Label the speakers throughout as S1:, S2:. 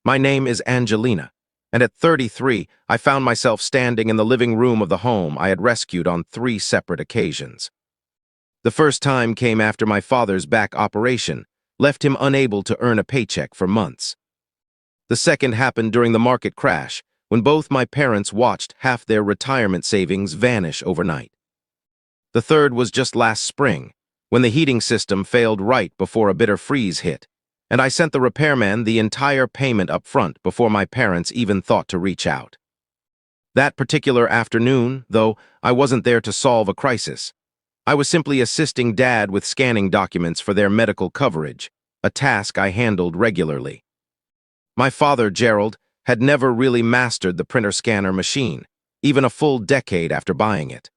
S1: My name is Angelina, and at 33, I found myself standing in the living room of the home I had rescued on 3 separate occasions. The first time came after my father's back operation left him unable to earn a paycheck for months. The second happened during the market crash, when both my parents watched half their retirement savings vanish overnight. The third was just last spring, when the heating system failed right before a bitter freeze hit, and I sent the repairman the entire payment up front before my parents even thought to reach out. That particular afternoon, though, I wasn't there to solve a crisis. I was simply assisting Dad with scanning documents for their medical coverage, a task I handled regularly. My father, Gerald, had never really mastered the printer scanner machine, even a full decade after buying it.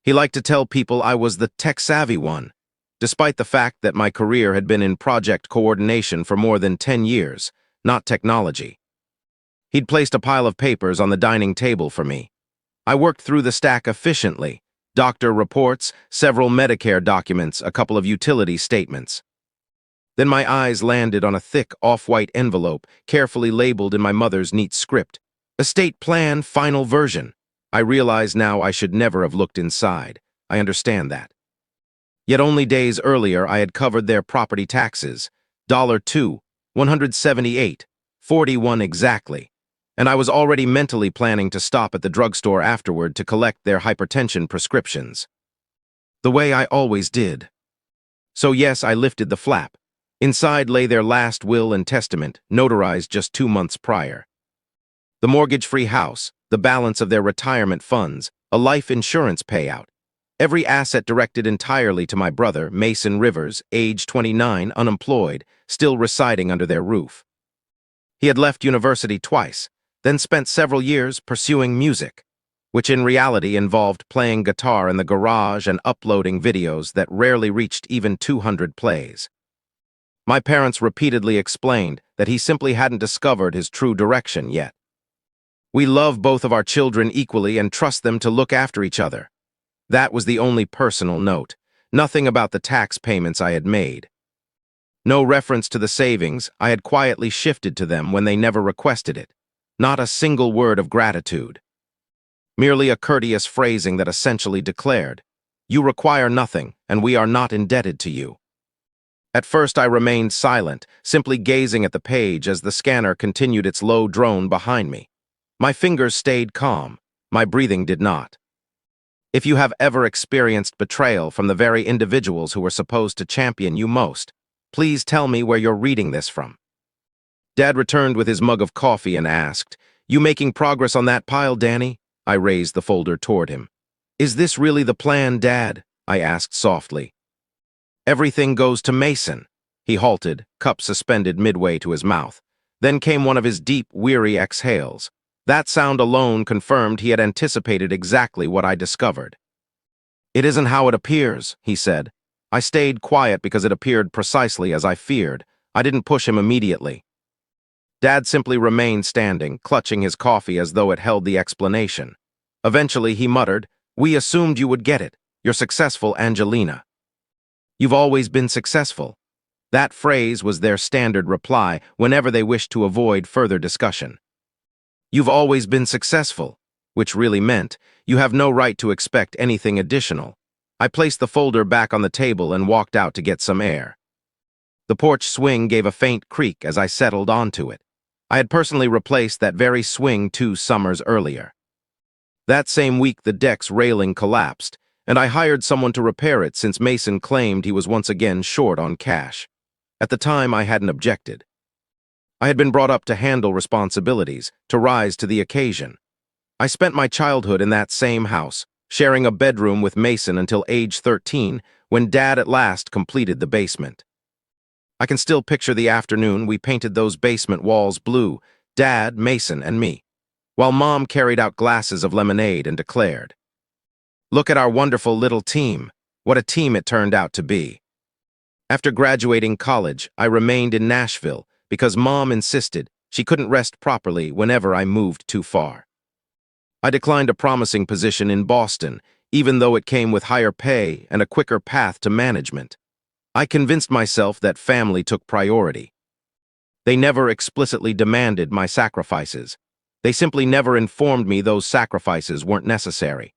S1: He liked to tell people I was the tech-savvy one, despite the fact that my career had been in project coordination for more than 10 years, not technology. He'd placed a pile of papers on the dining table for me. I worked through the stack efficiently: doctor reports, several Medicare documents, a couple of utility statements. Then my eyes landed on a thick, off-white envelope, carefully labeled in my mother's neat script. Estate plan, final version. I realize now I should never have looked inside. I understand that. Yet only days earlier I had covered their property taxes, $2, 178, 41 exactly, and I was already mentally planning to stop at the drugstore afterward to collect their hypertension prescriptions. The way I always did. So yes, I lifted the flap. Inside lay their last will and testament, notarized just 2 months prior. The mortgage-free house, the balance of their retirement funds, a life insurance payout. Every asset directed entirely to my brother, Mason Rivers, age 29, unemployed, still residing under their roof. He had left university twice, then spent several years pursuing music, which in reality involved playing guitar in the garage and uploading videos that rarely reached even 200 plays. My parents repeatedly explained that he simply hadn't discovered his true direction yet. We love both of our children equally and trust them to look after each other. That was the only personal note, nothing about the tax payments I had made. No reference to the savings I had quietly shifted to them when they never requested it. Not a single word of gratitude. Merely a courteous phrasing that essentially declared, "You require nothing, and we are not indebted to you." At first I remained silent, simply gazing at the page as the scanner continued its low drone behind me. My fingers stayed calm, my breathing did not. If you have ever experienced betrayal from the very individuals who were supposed to champion you most, please tell me where you're reading this from. Dad returned with his mug of coffee and asked, "You making progress on that pile, Danny?" I raised the folder toward him. "Is this really the plan, Dad?" I asked softly. "Everything goes to Mason." He halted, cup suspended midway to his mouth. Then came one of his deep, weary exhales. That sound alone confirmed he had anticipated exactly what I discovered. "It isn't how it appears," he said. I stayed quiet because it appeared precisely as I feared. I didn't push him immediately. Dad simply remained standing, clutching his coffee as though it held the explanation. Eventually he muttered, "We assumed you would get it. You're successful, Angelina." "You've always been successful." That phrase was their standard reply whenever they wished to avoid further discussion. "You've always been successful," which really meant, you have no right to expect anything additional. I placed the folder back on the table and walked out to get some air. The porch swing gave a faint creak as I settled onto it. I had personally replaced that very swing 2 summers earlier. That same week the deck's railing collapsed, and I hired someone to repair it since Mason claimed he was once again short on cash. At the time, I hadn't objected. I had been brought up to handle responsibilities, to rise to the occasion. I spent my childhood in that same house, sharing a bedroom with Mason until age 13, when Dad at last completed the basement. I can still picture the afternoon we painted those basement walls blue, Dad, Mason, and me, while Mom carried out glasses of lemonade and declared, "Look at our wonderful little team. What a team it turned out to be." After graduating college, I remained in Nashville because Mom insisted she couldn't rest properly whenever I moved too far. I declined a promising position in Boston, even though it came with higher pay and a quicker path to management. I convinced myself that family took priority. They never explicitly demanded my sacrifices. They simply never informed me those sacrifices weren't necessary.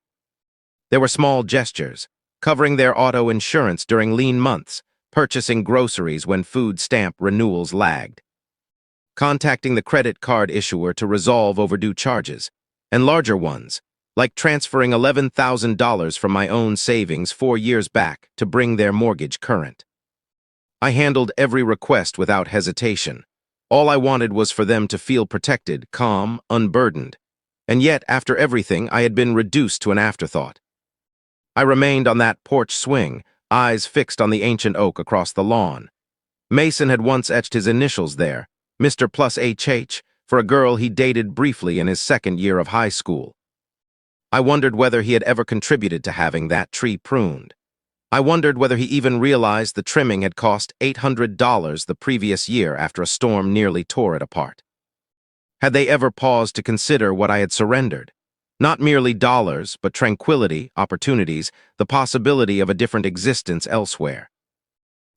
S1: There were small gestures, covering their auto insurance during lean months, purchasing groceries when food stamp renewals lagged, contacting the credit card issuer to resolve overdue charges, and larger ones, like transferring $11,000 from my own savings 4 years back to bring their mortgage current. I handled every request without hesitation. All I wanted was for them to feel protected, calm, unburdened. And yet, after everything, I had been reduced to an afterthought. I remained on that porch swing, eyes fixed on the ancient oak across the lawn. Mason had once etched his initials there, Mr. Plus HH, for a girl he dated briefly in his second year of high school. I wondered whether he had ever contributed to having that tree pruned. I wondered whether he even realized the trimming had cost $800 the previous year after a storm nearly tore it apart. Had they ever paused to consider what I had surrendered? Not merely dollars, but tranquility, opportunities, the possibility of a different existence elsewhere.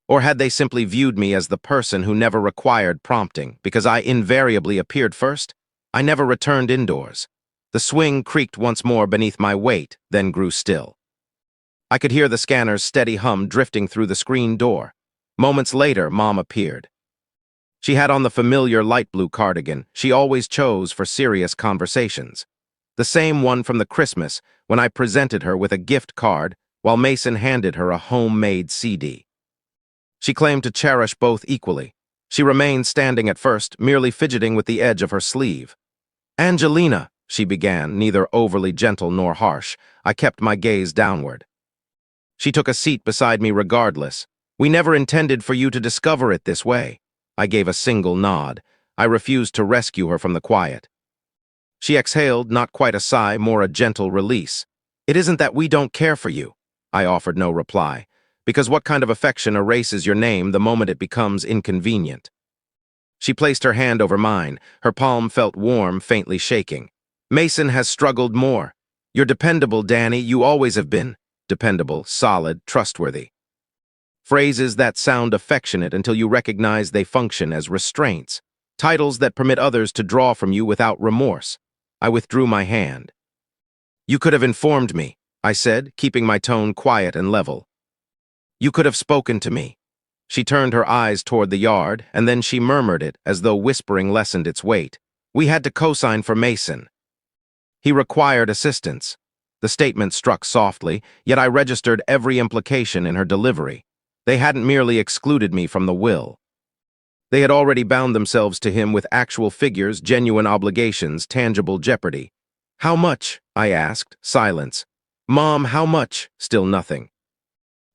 S1: Or had they simply viewed me as the person who never required prompting because I invariably appeared first? I never returned indoors. The swing creaked once more beneath my weight, then grew still. I could hear the scanner's steady hum drifting through the screen door. Moments later, Mom appeared. She had on the familiar light blue cardigan she always chose for serious conversations. The same one from the Christmas when I presented her with a gift card while Mason handed her a homemade CD. She claimed to cherish both equally. She remained standing at first, merely fidgeting with the edge of her sleeve. "Angelina," she began, neither overly gentle nor harsh. I kept my gaze downward. She took a seat beside me regardless. "We never intended for you to discover it this way." I gave a single nod. I refused to rescue her from the quiet. She exhaled, not quite a sigh, more a gentle release. "It isn't that we don't care for you." I offered no reply, because what kind of affection erases your name the moment it becomes inconvenient? She placed her hand over mine. Her palm felt warm, faintly shaking. "Mason has struggled more. You're dependable, Danny. You always have been. Dependable, solid, trustworthy." Phrases that sound affectionate until you recognize they function as restraints. Titles that permit others to draw from you without remorse. I withdrew my hand. "You could have informed me," I said, keeping my tone quiet and level. "You could have spoken to me." She turned her eyes toward the yard, and then she murmured it as though whispering lessened its weight. "We had to co-sign for Mason. He required assistance." The statement struck softly, yet I registered every implication in her delivery. They hadn't merely excluded me from the will. They had already bound themselves to him with actual figures, genuine obligations, tangible jeopardy. "How much?" I asked. Silence. "Mom, how much?" Still nothing.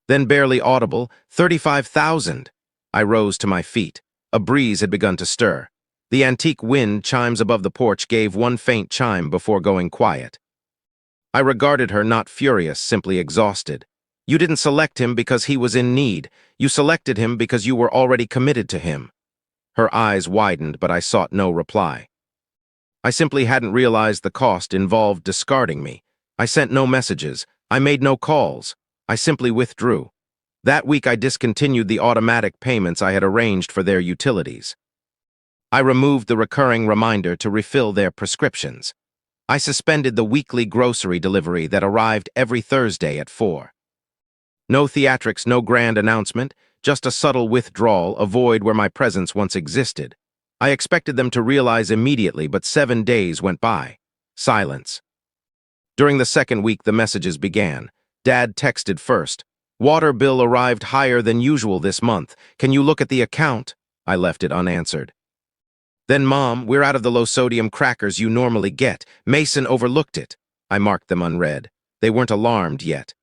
S1: Then barely audible, 35,000. I rose to my feet. A breeze had begun to stir. The antique wind chimes above the porch gave one faint chime before going quiet. I regarded her not furious, simply exhausted. "You didn't select him because he was in need. You selected him because you were already committed to him." Her eyes widened, but I sought no reply. I simply hadn't realized the cost involved discarding me. I sent no messages. I made no calls. I simply withdrew. That week I discontinued the automatic payments I had arranged for their utilities. I removed the recurring reminder to refill their prescriptions. I suspended the weekly grocery delivery that arrived every Thursday at 4. No theatrics, no grand announcement, just a subtle withdrawal, a void where my presence once existed. I expected them to realize immediately, but 7 days went by. Silence. During the second week, the messages began. Dad texted first. "Water bill arrived higher than usual this month. Can you look at the account?" I left it unanswered. Then, "Mom, we're out of the low-sodium crackers you normally get. Mason overlooked it." I marked them unread. They weren't alarmed yet.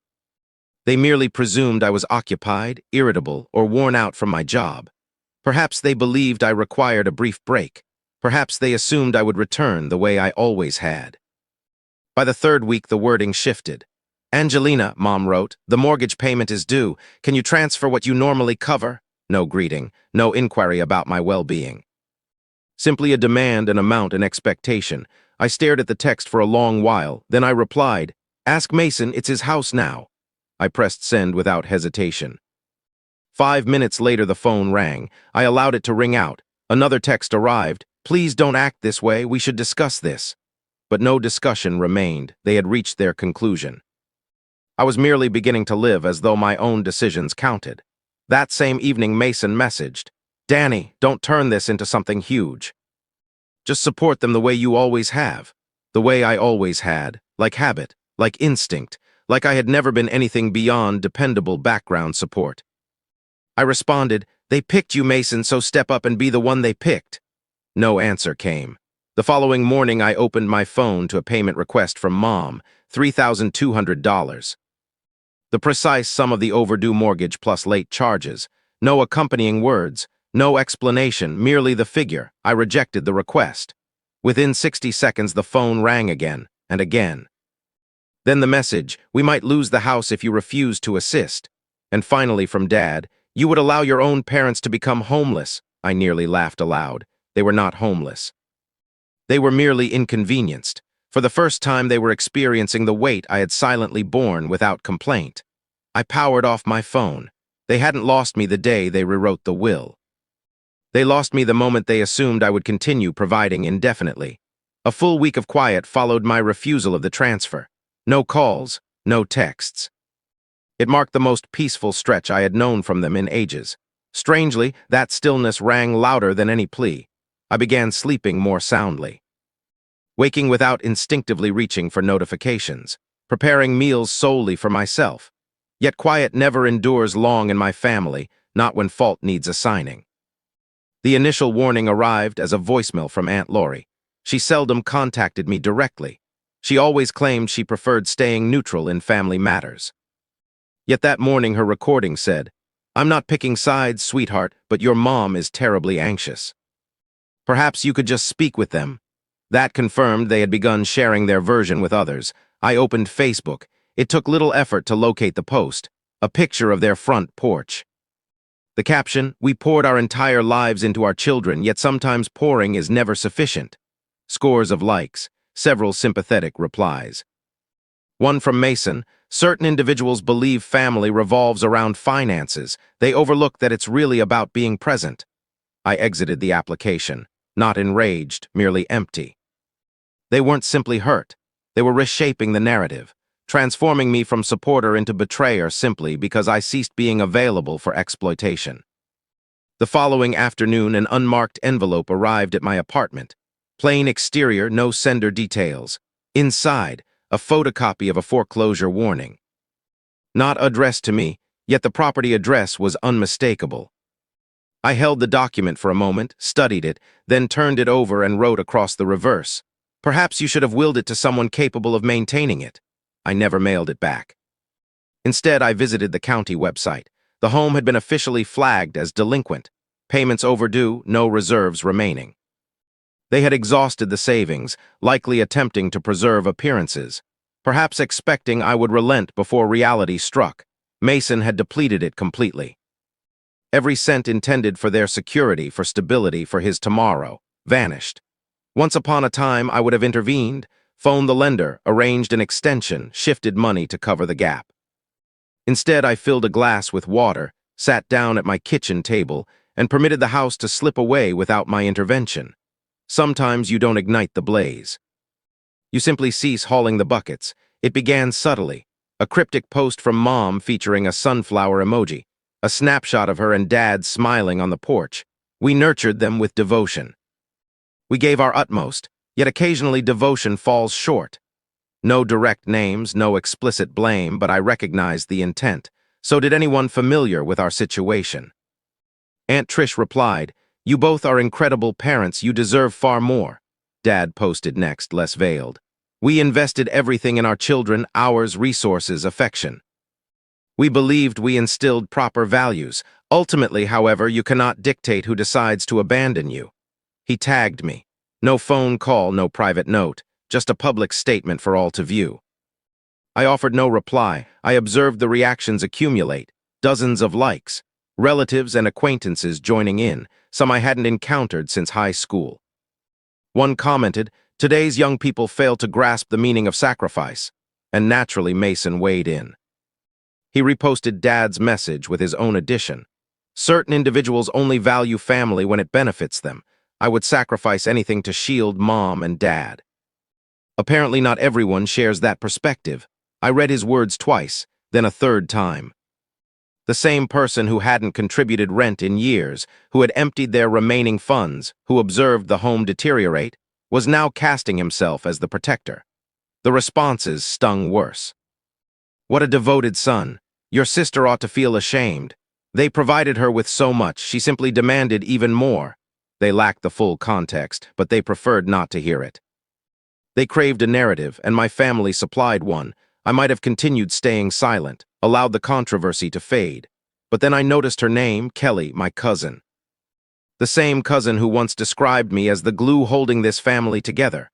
S1: They merely presumed I was occupied, irritable, or worn out from my job. Perhaps they believed I required a brief break. Perhaps they assumed I would return the way I always had. By the third week, the wording shifted. "Angelina," Mom wrote, "the mortgage payment is due. Can you transfer what you normally cover?" No greeting, no inquiry about my well-being. Simply a demand, an amount, an expectation. I stared at the text for a long while, then I replied, "Ask Mason, it's his house now." I pressed send without hesitation. 5 minutes later, the phone rang. I allowed it to ring out. Another text arrived. Please don't act this way, we should discuss this. But no discussion remained. They had reached their conclusion. I was merely beginning to live as though my own decisions counted. That same evening, Mason messaged, Danny, don't turn this into something huge. Just support them the way you always have. The way I always had, like habit, like instinct, like I had never been anything beyond dependable background support. I responded, they picked you, Mason, so step up and be the one they picked. No answer came. The following morning, I opened my phone to a payment request from Mom, $3,200. The precise sum of the overdue mortgage plus late charges. No accompanying words, no explanation, merely the figure. I rejected the request. Within 60 seconds, the phone rang again and again. Then the message, we might lose the house if you refuse to assist. And finally from Dad, you would allow your own parents to become homeless. I nearly laughed aloud. They were not homeless. They were merely inconvenienced. For the first time, they were experiencing the weight I had silently borne without complaint. I powered off my phone. They hadn't lost me the day they rewrote the will. They lost me the moment they assumed I would continue providing indefinitely. A full week of quiet followed my refusal of the transfer. No calls, no texts. It marked the most peaceful stretch I had known from them in ages. Strangely, that stillness rang louder than any plea. I began sleeping more soundly. Waking without instinctively reaching for notifications. Preparing meals solely for myself. Yet quiet never endures long in my family, not when fault needs assigning. The initial warning arrived as a voicemail from Aunt Lori. She seldom contacted me directly. She always claimed she preferred staying neutral in family matters. Yet that morning her recording said, I'm not picking sides, sweetheart, but your mom is terribly anxious. Perhaps you could just speak with them. That confirmed they had begun sharing their version with others. I opened Facebook. It took little effort to locate the post, a picture of their front porch. The caption, we poured our entire lives into our children, yet sometimes pouring is never sufficient. Scores of likes, several sympathetic replies. One from Mason, certain individuals believe family revolves around finances. They overlook that it's really about being present. I exited the application, not enraged, merely empty. They weren't simply hurt. They were reshaping the narrative, transforming me from supporter into betrayer simply because I ceased being available for exploitation. The following afternoon, an unmarked envelope arrived at my apartment. Plain exterior, no sender details. Inside, a photocopy of a foreclosure warning. Not addressed to me, yet the property address was unmistakable. I held the document for a moment, studied it, then turned it over and wrote across the reverse. Perhaps you should have willed it to someone capable of maintaining it. I never mailed it back. Instead, I visited the county website. The home had been officially flagged as delinquent. Payments overdue, no reserves remaining. They had exhausted the savings, likely attempting to preserve appearances. Perhaps expecting I would relent before reality struck. Mason had depleted it completely. Every cent intended for their security, for stability, for his tomorrow, vanished. Once upon a time, I would have intervened, phoned the lender, arranged an extension, shifted money to cover the gap. Instead, I filled a glass with water, sat down at my kitchen table, and permitted the house to slip away without my intervention. Sometimes you don't ignite the blaze. You simply cease hauling the buckets. It began subtly. A cryptic post from Mom featuring a sunflower emoji, a snapshot of her and Dad smiling on the porch. We nurtured them with devotion. We gave our utmost, yet occasionally devotion falls short. No direct names, no explicit blame, but I recognized the intent. So did anyone familiar with our situation. Aunt Trish replied, you both are incredible parents, you deserve far more. Dad posted next, less veiled. We invested everything in our children, hours, resources, affection. We believed we instilled proper values. Ultimately, however, you cannot dictate who decides to abandon you. He tagged me. No phone call, no private note, just a public statement for all to view. I offered no reply. I observed the reactions accumulate, dozens of likes, relatives and acquaintances joining in, some I hadn't encountered since high school. One commented, today's young people fail to grasp the meaning of sacrifice, and naturally Mason weighed in. He reposted Dad's message with his own addition. Certain individuals only value family when it benefits them. I would sacrifice anything to shield mom and dad. Apparently not everyone shares that perspective. I read his words twice, then a third time. The same person who hadn't contributed rent in years, who had emptied their remaining funds, who observed the home deteriorate, was now casting himself as the protector. The responses stung worse. What a devoted son. Your sister ought to feel ashamed. They provided her with so much, she simply demanded even more. They lacked the full context, but they preferred not to hear it. They craved a narrative, and my family supplied one. I might have continued staying silent, allowed the controversy to fade. But then I noticed her name, Kelly, my cousin. The same cousin who once described me as the glue holding this family together.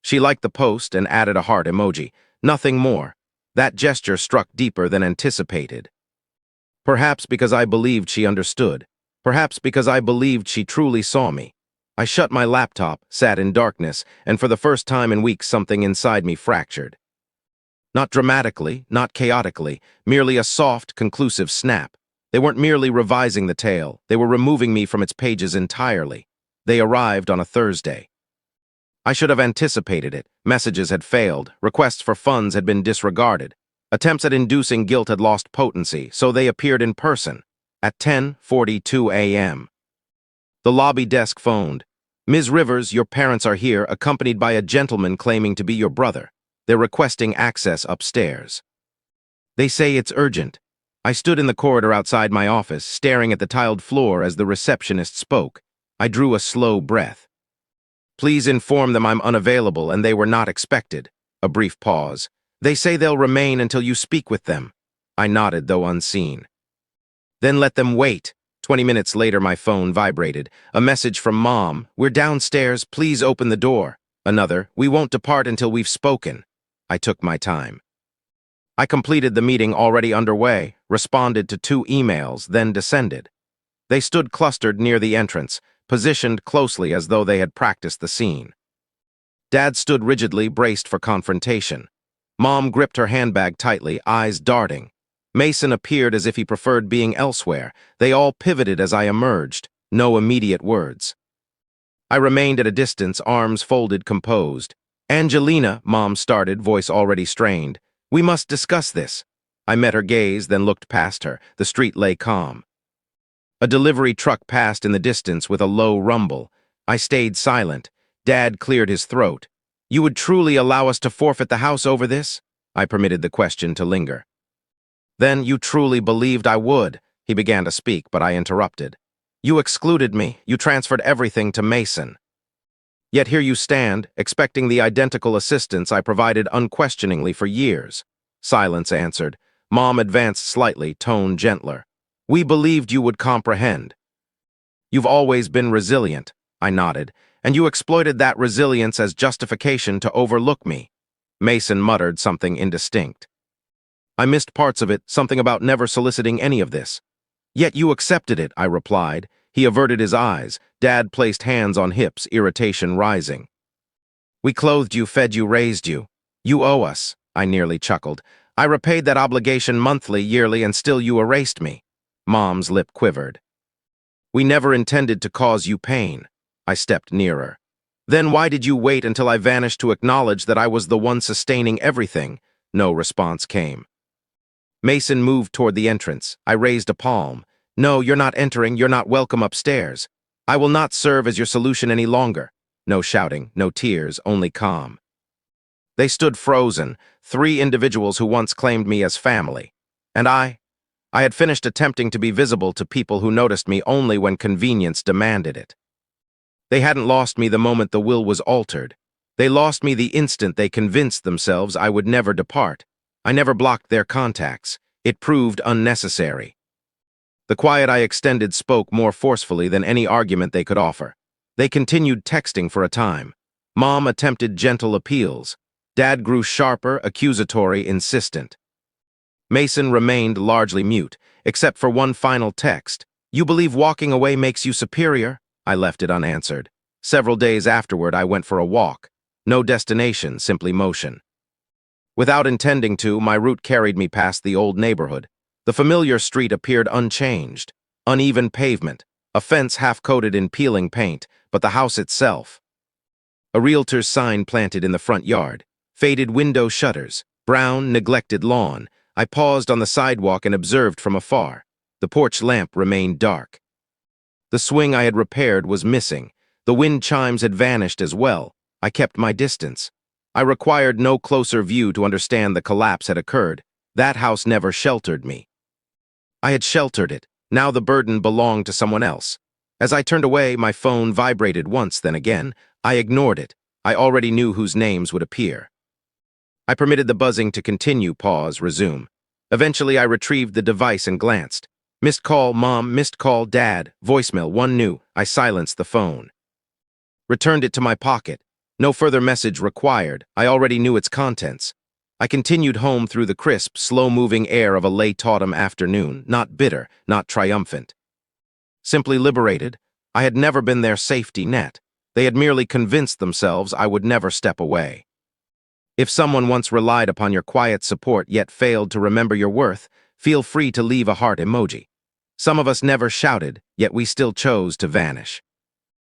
S1: She liked the post and added a heart emoji. Nothing more. That gesture struck deeper than anticipated. Perhaps because I believed she understood. Perhaps because I believed she truly saw me. I shut my laptop, sat in darkness, and for the first time in weeks something inside me fractured. Not dramatically, not chaotically, merely a soft, conclusive snap. They weren't merely revising the tale, they were removing me from its pages entirely. They arrived on a Thursday. I should have anticipated it. Messages had failed, requests for funds had been disregarded. Attempts at inducing guilt had lost potency, so they appeared in person, at 10:42 a.m. The lobby desk phoned. "Ms. Rivers, your parents are here, accompanied by a gentleman claiming to be your brother. They're requesting access upstairs." "They say it's urgent." I stood in the corridor outside my office, staring at the tiled floor as the receptionist spoke. I drew a slow breath. "Please inform them I'm unavailable and they were not expected." A brief pause. "They say they'll remain until you speak with them." I nodded, though unseen. "Then let them wait." 20 minutes later, my phone vibrated. A message from Mom. "We're downstairs, please open the door." Another. "We won't depart until we've spoken." I took my time. I completed the meeting already underway, responded to 2 emails, then descended. They stood clustered near the entrance, positioned closely as though they had practiced the scene. Dad stood rigidly, braced for confrontation. Mom gripped her handbag tightly, eyes darting. Mason appeared as if he preferred being elsewhere. They all pivoted as I emerged. No immediate words. I remained at a distance, arms folded, composed. "Angelina," Mom started, voice already strained. "We must discuss this." I met her gaze, then looked past her. The street lay calm. A delivery truck passed in the distance with a low rumble. I stayed silent. Dad cleared his throat. "You would truly allow us to forfeit the house over this?" I permitted the question to linger. "Then you truly believed I would." He began to speak, but I interrupted. "You excluded me. You transferred everything to Mason. Yet here you stand, expecting the identical assistance I provided unquestioningly for years." Silence answered. Mom advanced slightly, tone gentler. "We believed you would comprehend." "You've always been resilient." I nodded. "And you exploited that resilience as justification to overlook me." Mason muttered something indistinct. "I missed parts of it, something about never soliciting any of this." "Yet you accepted it," I replied. He averted his eyes. Dad placed hands on hips, irritation rising. "We clothed you, fed you, raised you. You owe us." I nearly chuckled. "I repaid that obligation monthly, yearly, and still you erased me." Mom's lip quivered. "We never intended to cause you pain." I stepped nearer. "Then why did you wait until I vanished to acknowledge that I was the one sustaining everything?" No response came. Mason moved toward the entrance. I raised a palm. "No, you're not entering. You're not welcome upstairs. I will not serve as your solution any longer." No shouting, no tears, only calm. They stood frozen, 3 individuals who once claimed me as family. And I had finished attempting to be visible to people who noticed me only when convenience demanded it. They hadn't lost me the moment the will was altered. They lost me the instant they convinced themselves I would never depart. I never blocked their contacts. It proved unnecessary. The quiet I extended spoke more forcefully than any argument they could offer. They continued texting for a time. Mom attempted gentle appeals. Dad grew sharper, accusatory, insistent. Mason remained largely mute, except for one final text. "You believe walking away makes you superior?" I left it unanswered. Several days afterward, I went for a walk. No destination, simply motion. Without intending to, my route carried me past the old neighborhood. The familiar street appeared unchanged. Uneven pavement, a fence half-coated in peeling paint, but the house itself. A realtor's sign planted in the front yard, faded window shutters, brown, neglected lawn. I paused on the sidewalk and observed from afar. The porch lamp remained dark. The swing I had repaired was missing. The wind chimes had vanished as well. I kept my distance. I required no closer view to understand the collapse had occurred. That house never sheltered me. I had sheltered it. Now the burden belonged to someone else. As I turned away, my phone vibrated once, then again. I ignored it. I already knew whose names would appear. I permitted the buzzing to continue, pause, resume. Eventually, I retrieved the device and glanced. Missed call, Mom, missed call, Dad, voicemail, one new. I silenced the phone. Returned it to my pocket. No further message required. I already knew its contents. I continued home through the crisp, slow-moving air of a late autumn afternoon, not bitter, not triumphant. Simply liberated. I had never been their safety net. They had merely convinced themselves I would never step away. If someone once relied upon your quiet support yet failed to remember your worth, feel free to leave a heart emoji. Some of us never shouted, yet we still chose to vanish.